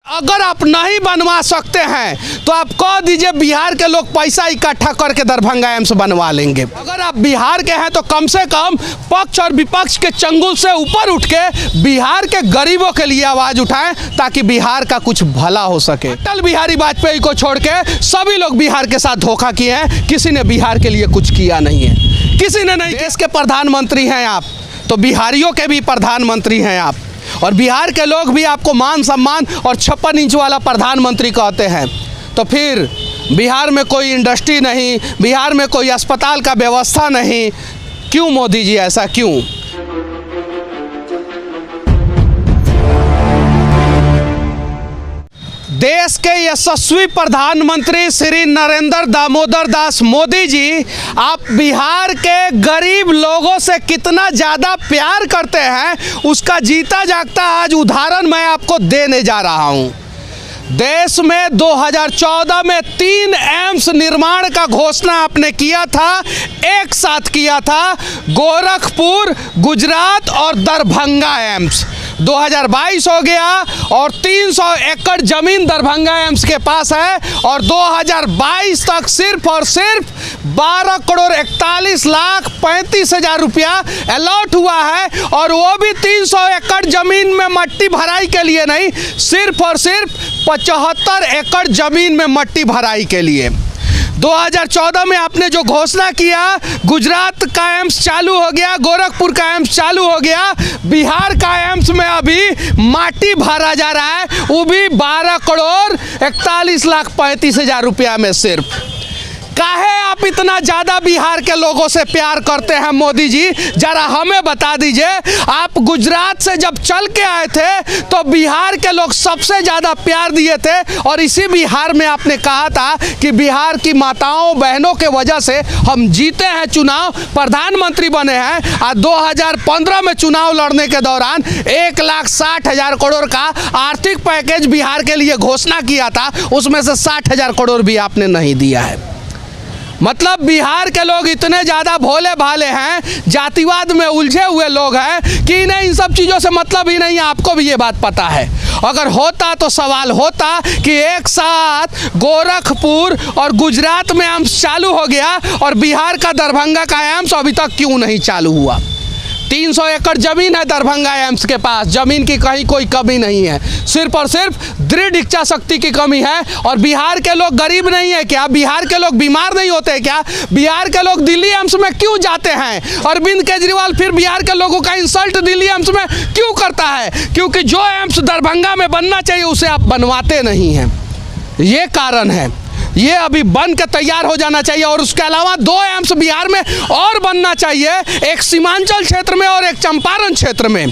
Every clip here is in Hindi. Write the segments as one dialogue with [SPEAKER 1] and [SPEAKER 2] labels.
[SPEAKER 1] अगर आप नहीं बनवा सकते हैं तो आप कह दीजिए बिहार के लोग पैसा इकट्ठा करके दरभंगा एम्स बनवा लेंगे। अगर आप बिहार के हैं तो कम से कम पक्ष और विपक्ष के चंगुल से ऊपर उठ के बिहार के गरीबों के लिए आवाज उठाएं ताकि बिहार का कुछ भला हो सके। अटल बिहारी वाजपेयी को छोड़ के सभी लोग बिहार के साथ धोखा किए हैं, किसी ने बिहार के लिए कुछ किया नहीं है, किसी ने नहीं। देश के प्रधानमंत्री हैं आप तो बिहारियों के भी प्रधानमंत्री हैं आप, और बिहार के लोग भी आपको मान सम्मान और 56 इंच वाला प्रधानमंत्री कहते हैं। तो फिर बिहार में कोई इंडस्ट्री नहीं, बिहार में कोई अस्पताल का व्यवस्था नहीं, क्यों मोदी जी ऐसा क्यों? देश के यशस्वी प्रधानमंत्री श्री नरेंद्र दामोदर दास मोदी जी, आप बिहार के गरीब लोगों से कितना ज़्यादा प्यार करते हैं उसका जीता जागता आज उदाहरण मैं आपको देने जा रहा हूं। देश में 2014 में 3 एम्स निर्माण का घोषणा आपने किया था, एक साथ किया था, गोरखपुर, गुजरात और दरभंगा एम्स। 2022 हो गया और 300 एकड़ जमीन दरभंगा एम्स के पास है, और 2022 तक सिर्फ और सिर्फ 12 करोड़ 41 लाख 35 हजार रुपया अलॉट हुआ है, और वो भी 300 एकड़ जमीन में मट्टी भराई के लिए नहीं, सिर्फ और सिर्फ 75 एकड़ जमीन में मट्टी भराई के लिए। 2014 में आपने जो घोषणा किया, गुजरात का एम्स चालू हो गया, गोरखपुर का एम्स चालू हो गया, बिहार का एम्स में अभी माटी भरा जा रहा है, वो भी 12 करोड़ 41 लाख 35 हजार रुपया में। सिर्फ काहे आप इतना ज़्यादा बिहार के लोगों से प्यार करते हैं मोदी जी, जरा हमें बता दीजिए। आप गुजरात से जब चल के आए थे तो बिहार के लोग सबसे ज़्यादा प्यार दिए थे, और इसी बिहार में आपने कहा था कि बिहार की माताओं बहनों के वजह से हम जीते हैं चुनाव, प्रधानमंत्री बने हैं। और 2015 में चुनाव लड़ने के दौरान 1,60,000 करोड़ का आर्थिक पैकेज बिहार के लिए घोषणा किया था, उसमें से 60,000 करोड़ भी आपने नहीं दिया है। मतलब बिहार के लोग इतने ज़्यादा भोले भाले हैं, जातिवाद में उलझे हुए लोग हैं कि इन्हें इन सब चीज़ों से मतलब ही नहीं है। आपको भी ये बात पता है। अगर होता तो सवाल होता कि एक साथ गोरखपुर और गुजरात में एम्स चालू हो गया और बिहार का दरभंगा का एम्स अभी तक क्यों नहीं चालू हुआ। 300 एकड़ जमीन है दरभंगा एम्स के पास, जमीन की कहीं कोई कमी नहीं है, सिर्फ और सिर्फ दृढ़ इच्छा शक्ति की कमी है। और बिहार के लोग गरीब नहीं है क्या? बिहार के लोग बीमार नहीं होते क्या? बिहार के लोग दिल्ली एम्स में क्यों जाते हैं? अरविंद केजरीवाल फिर बिहार के लोगों का इंसल्ट दिल्ली एम्स में क्यों करता है? क्योंकि जो एम्स दरभंगा में बनना चाहिए उसे आप बनवाते नहीं हैं, ये कारण है। ये अभी बन के तैयार हो जाना चाहिए, और उसके अलावा 2 एम्स बिहार में और बनना चाहिए, एक सीमांचल क्षेत्र में और एक चंपारण क्षेत्र में।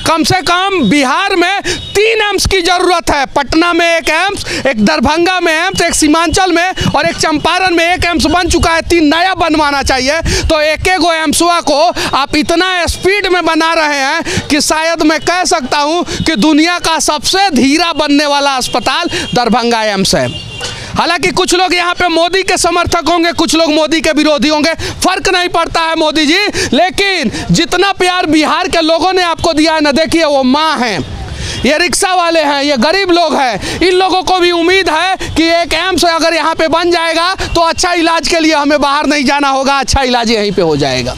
[SPEAKER 1] कम से कम बिहार में 3 एम्स की ज़रूरत है। पटना में एक एम्स, एक दरभंगा में एम्स, एक सीमांचल में और एक चंपारण में एक एम्स बन चुका है, 3 नया बनवाना चाहिए। तो एक एक एम्सवा को आप इतना स्पीड में बना रहे हैं कि शायद मैं कह सकता हूं कि दुनिया का सबसे धीरा बनने वाला अस्पताल दरभंगा एम्स है। हालांकि कुछ लोग यहाँ पे मोदी के समर्थक होंगे, कुछ लोग मोदी के विरोधी होंगे, फर्क नहीं पड़ता है मोदी जी, लेकिन जितना प्यार बिहार के लोगों ने आपको दिया है ना, देखिए वो माँ हैं, ये रिक्शा वाले हैं, ये गरीब लोग हैं, इन लोगों को भी उम्मीद है कि एक एम्स अगर यहाँ पे बन जाएगा तो अच्छा इलाज के लिए हमें बाहर नहीं जाना होगा, अच्छा इलाज यहीं पे हो जाएगा।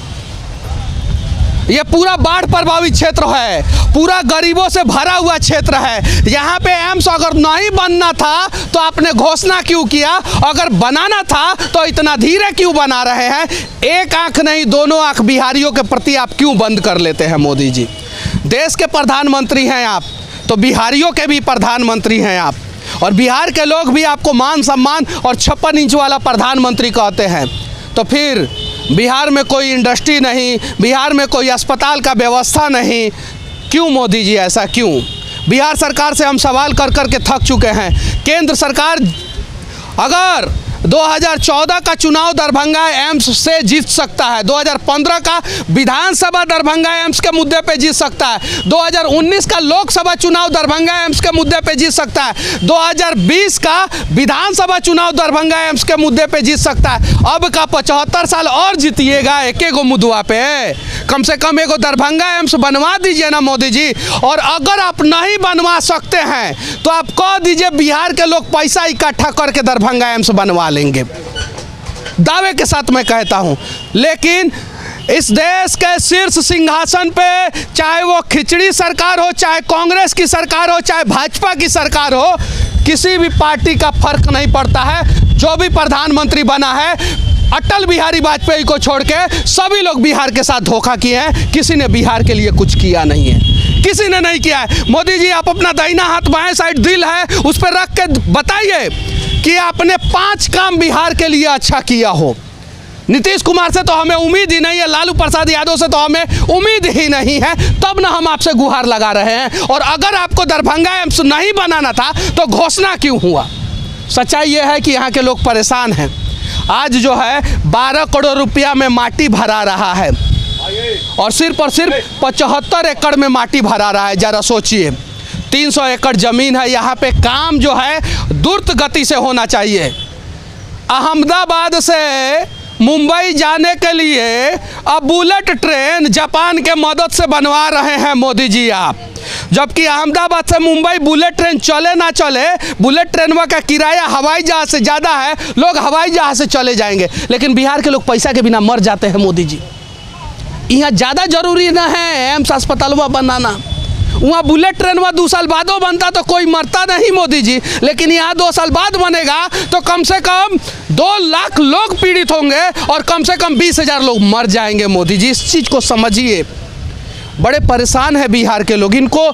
[SPEAKER 1] ये पूरा बाढ़ प्रभावित क्षेत्र है, पूरा गरीबों से भरा हुआ क्षेत्र है। यहाँ पे एम्स अगर नहीं बनना था तो आपने घोषणा क्यों किया? अगर बनाना था तो इतना धीरे क्यों बना रहे हैं? एक आंख नहीं, दोनों आंख बिहारियों के प्रति आप क्यों बंद कर लेते हैं मोदी जी? देश के प्रधानमंत्री हैं आप तो बिहारियों के भी प्रधानमंत्री हैं आप, और बिहार के लोग भी आपको मान सम्मान और 56 इंच वाला प्रधानमंत्री कहते हैं। तो फिर बिहार में कोई इंडस्ट्री नहीं, बिहार में कोई अस्पताल का व्यवस्था नहीं, क्यों मोदी जी ऐसा क्यों? बिहार सरकार से हम सवाल कर कर के थक चुके हैं। केंद्र सरकार अगर 2014 का चुनाव दरभंगा एम्स से जीत सकता है, 2015 का विधानसभा दरभंगा एम्स के मुद्दे पे जीत सकता है, 2019 का लोकसभा चुनाव दरभंगा एम्स के मुद्दे पे जीत सकता है, 2020 का विधानसभा चुनाव दरभंगा एम्स के मुद्दे पे जीत सकता है। अब का 75 साल और जीतिएगा एक एक मुद्दा पे, कम से कम एक दरभंगा एम्स बनवा दीजिए ना मोदी जी। और अगर आप नहीं बनवा सकते हैं तो आप कह दीजिए बिहार के लोग पैसा इकट्ठा करके दरभंगा एम्स बनवा लेंगे, दावे के साथ मैं कहता हूं। लेकिन इस देश के शीर्ष सिंहासन पे, चाहे वो खिचड़ी सरकार हो, चाहे कांग्रेस की सरकार हो, चाहे भाजपा की सरकार हो, किसी भी पार्टी का फर्क नहीं पड़ता है। जो भी प्रधानमंत्री बना है, अटल बिहारी वाजपेयी को छोड़ के सभी लोग बिहार के साथ धोखा किए हैं, किसी ने बिहार के लिए कुछ किया नहीं है, किसी ने नहीं किया है। मोदी जी, आप अपना दाहिना हाथ बाएं साइड दिल है उस पर रख के बताइए कि आपने 5 काम बिहार के लिए अच्छा किया हो। नीतीश कुमार से तो हमें उम्मीद ही नहीं है, लालू प्रसाद यादव से तो हमें उम्मीद ही नहीं है, तब ना हम आपसे गुहार लगा रहे हैं। और अगर आपको दरभंगा एम्स नहीं बनाना था तो घोषणा क्यों हुआ? सच्चाई यह है कि यहाँ के लोग परेशान हैं। आज जो है 12 करोड़ रुपया में माटी भरा रहा है और सिर्फ 75 एकड़ में माटी भरा रहा है। जरा सोचिए, 300 एकड़ ज़मीन है, यहाँ पे काम जो है द्रुत गति से होना चाहिए। अहमदाबाद से मुंबई जाने के लिए अब बुलेट ट्रेन जापान के मदद से बनवा रहे हैं मोदी जी आप, जबकि अहमदाबाद से मुंबई बुलेट ट्रेन चले ना चले, बुलेट ट्रेन का किराया हवाई जहाज से ज़्यादा है, लोग हवाई जहाज से चले जाएंगे। लेकिन बिहार के लोग पैसा के बिना मर जाते हैं मोदी जी। यहाँ ज़्यादा जरूरी ना है एम्स अस्पतालवा बनाना, वहाँ बुलेट ट्रेन 2 साल बादो बनता तो कोई मरता नहीं मोदी जी। लेकिन यहाँ 2 साल बाद बनेगा तो कम से कम 2 लाख लोग पीड़ित होंगे और कम से कम 20,000 लोग मर जाएंगे। मोदी जी, इस चीज़ को समझिए। बड़े परेशान है बिहार के लोग, इनको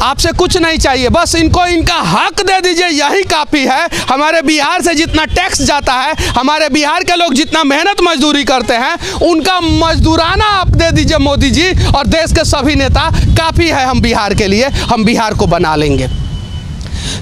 [SPEAKER 1] आपसे कुछ नहीं चाहिए, बस इनको इनका हक दे दीजिए, यही काफ़ी है। हमारे बिहार से जितना टैक्स जाता है, हमारे बिहार के लोग जितना मेहनत मजदूरी करते हैं, उनका मजदूराना आप दे दीजिए मोदी जी। और देश के सभी नेता काफ़ी है हम बिहार के लिए, हम बिहार को बना लेंगे।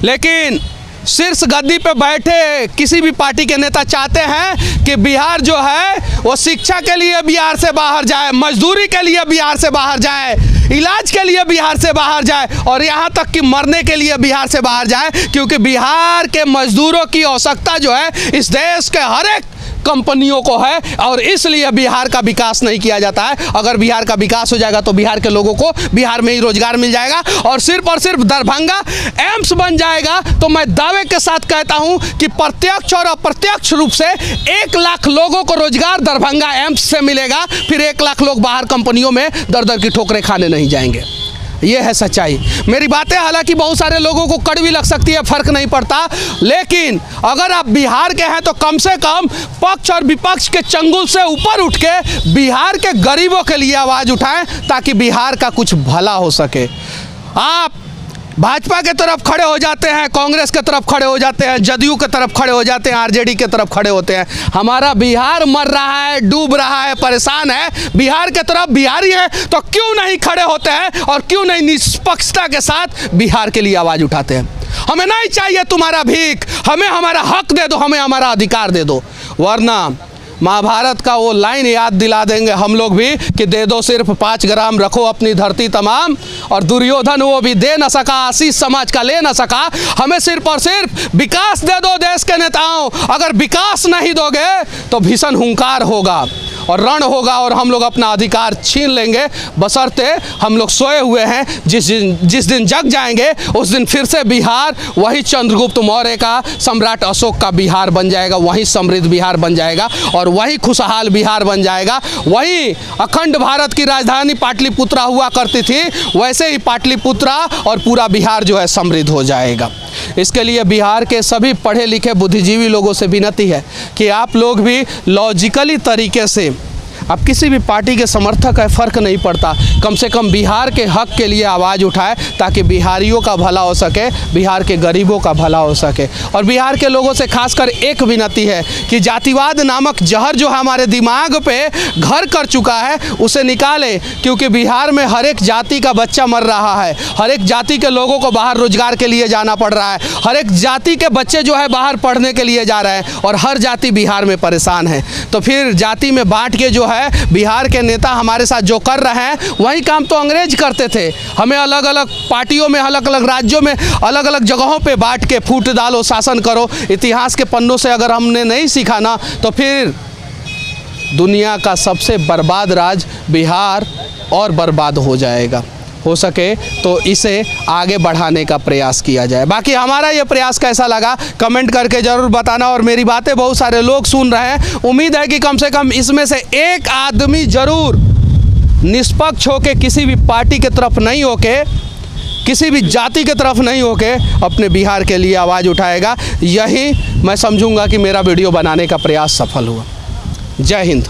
[SPEAKER 1] लेकिन शीर्ष गद्दी पे बैठे किसी भी पार्टी के नेता चाहते हैं कि बिहार जो है वो शिक्षा के लिए बिहार से बाहर जाए, मजदूरी के लिए बिहार से बाहर जाए, इलाज के लिए बिहार से बाहर जाए और यहाँ तक कि मरने के लिए बिहार से बाहर जाए। क्योंकि बिहार के मजदूरों की आवश्यकता जो है इस देश के हर एक कंपनियों को है और इसलिए बिहार का विकास नहीं किया जाता है। अगर बिहार का विकास हो जाएगा तो बिहार के लोगों को बिहार में ही रोजगार मिल जाएगा और सिर्फ दरभंगा एम्स बन जाएगा तो मैं दावे के साथ कहता हूं कि प्रत्यक्ष और अप्रत्यक्ष रूप से 1 लाख लोगों को रोजगार दरभंगा एम्स से मिलेगा। फिर 1 लाख लोग बाहर कंपनियों में दर की ठोकरें खाने नहीं जाएंगे। ये है सच्चाई। मेरी बातें हालांकि बहुत सारे लोगों को कड़वी लग सकती है, फर्क नहीं पड़ता, लेकिन अगर आप बिहार के हैं तो कम से कम पक्ष और विपक्ष के चंगुल से ऊपर उठ के बिहार के गरीबों के लिए आवाज़ उठाएं ताकि बिहार का कुछ भला हो सके। आप भाजपा के तरफ खड़े हो जाते हैं, कांग्रेस के तरफ खड़े हो जाते हैं, जदयू के तरफ खड़े हो जाते हैं, आरजेडी के तरफ खड़े होते हैं। हमारा बिहार मर रहा है, डूब रहा है, परेशान है, बिहार के तरफ बिहारी है तो क्यों नहीं खड़े होते हैं और क्यों नहीं निष्पक्षता के साथ बिहार के लिए आवाज़ उठाते हैं। हमें नहीं चाहिए तुम्हारा भीख, हमें हमारा हक दे दो, हमें हमारा अधिकार दे दो। वरना महाभारत का वो लाइन याद दिला देंगे हम लोग भी कि दे दो सिर्फ 5 ग्राम, रखो अपनी धरती तमाम। और दुर्योधन वो भी दे न सका, आशीष समाज का ले न सका। हमें सिर्फ और सिर्फ विकास दे दो देश के नेताओं। अगर विकास नहीं दोगे तो भीषण हुंकार होगा और रण होगा और हम लोग अपना अधिकार छीन लेंगे। बशर्ते हम लोग सोए हुए हैं, जिस दिन जग जाएंगे उस दिन फिर से बिहार वही चंद्रगुप्त मौर्य का, सम्राट अशोक का बिहार बन जाएगा, वही समृद्ध बिहार बन जाएगा और वही खुशहाल बिहार बन जाएगा। वही अखंड भारत की राजधानी पाटलिपुत्रा हुआ करती थी, वैसे ही पाटलिपुत्रा और पूरा बिहार जो है समृद्ध हो जाएगा। इसके लिए बिहार के सभी पढ़े लिखे बुद्धिजीवी लोगों से विनती है कि आप लोग भी लॉजिकली तरीके से अब किसी भी पार्टी के समर्थक है, फ़र्क नहीं पड़ता, कम से कम बिहार के हक के लिए आवाज़ उठाए ताकि बिहारियों का भला हो सके, बिहार के गरीबों का भला हो सके। और बिहार के लोगों से खासकर एक विनती है कि जातिवाद नामक जहर जो हमारे दिमाग पे घर कर चुका है उसे निकाले, क्योंकि बिहार में हर एक जाति का बच्चा मर रहा है, हर एक जाति के लोगों को बाहर रोजगार के लिए जाना पड़ रहा है, हर एक जाति के बच्चे जो है बाहर पढ़ने के लिए जा रहे हैं और हर जाति बिहार में परेशान है। तो फिर जाति में बांट के जो है बिहार के नेता हमारे साथ जो कर रहे हैं वही काम तो अंग्रेज करते थे। हमें अलग अलग पार्टियों में, अलग अलग राज्यों में, अलग अलग जगहों पे बांट के फूट डालो, शासन करो। इतिहास के पन्नों से अगर हमने नहीं सीखा ना तो फिर दुनिया का सबसे बर्बाद राज बिहार और बर्बाद हो जाएगा। हो सके तो इसे आगे बढ़ाने का प्रयास किया जाए। बाकी हमारा ये प्रयास कैसा लगा कमेंट करके ज़रूर बताना। और मेरी बातें बहुत सारे लोग सुन रहे हैं, उम्मीद है कि कम से कम इसमें से एक आदमी ज़रूर निष्पक्ष होके, किसी भी पार्टी के तरफ नहीं होके, किसी भी जाति के तरफ नहीं होके अपने बिहार के लिए आवाज़ उठाएगा। यही मैं समझूंगा कि मेरा वीडियो बनाने का प्रयास सफल हुआ। जय हिंद।